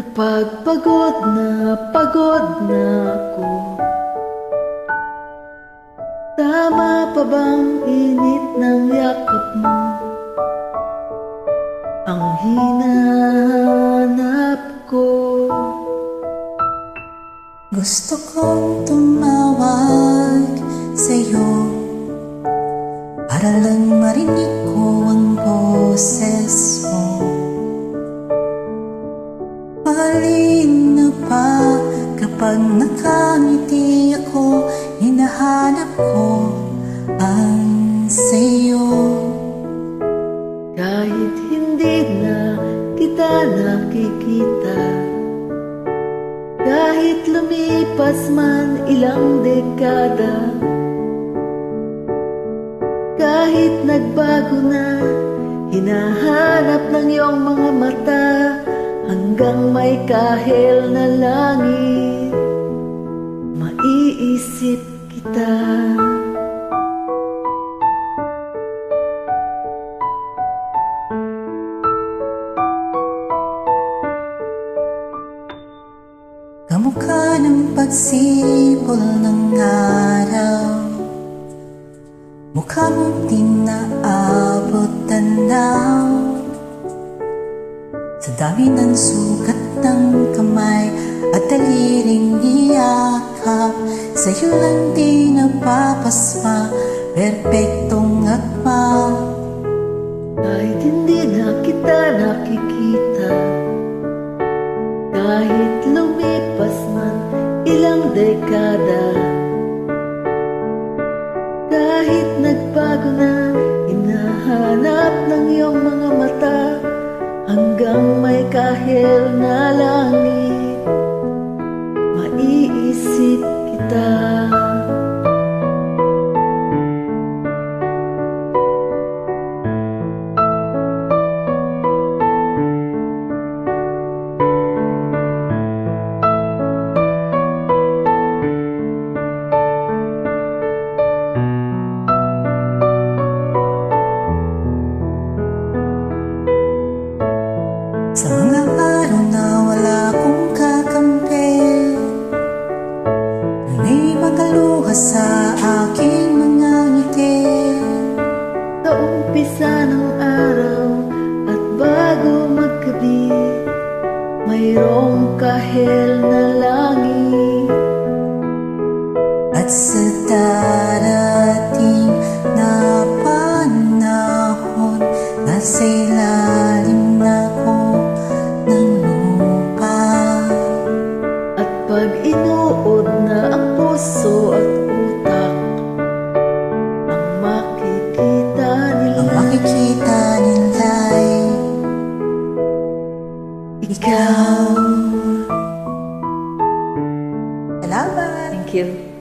Kapag pagod na ako, tama pa bang init ng yakap mo? Ang hinahanap ko. Gusto kong tumawag sa'yo para lang marinig ko ang boses mo. Malinaw pa kapag nakangiti ako, hinahanap ko ang sa'yo. Kahit hindi na kita nakikita, kahit lumipas man ilang dekada, kahit nagbago na, hinahanap ng iyong mga mata, hanggang may kahel na langit, maiisip kita. Kamukha ng pagsipol ng araw, mukha mong di naabot tanaw. Sa dami ng sugat ng kamay at daliring niyakap, sa'yo lang di napapasma, perpektong akma. Kahit hindi na kita nakikita, kahit lumipas man ilang dekada, kahit nagbago na, hinahanap ng iyong mga mata, hanggang may kahel na langit, maiisip kita. Sa mga araw na wala akong kakampi, may magaluha sa aking mga ngiti. Sa umpisa ng araw at bago maggabi, mayroong kahel na langit. At sa darating na panahon, nasa ilalim na ko ng lupa. At pag inuod na ang puso at utak, ang makikita nila'y ikaw. Salamat! Thank you.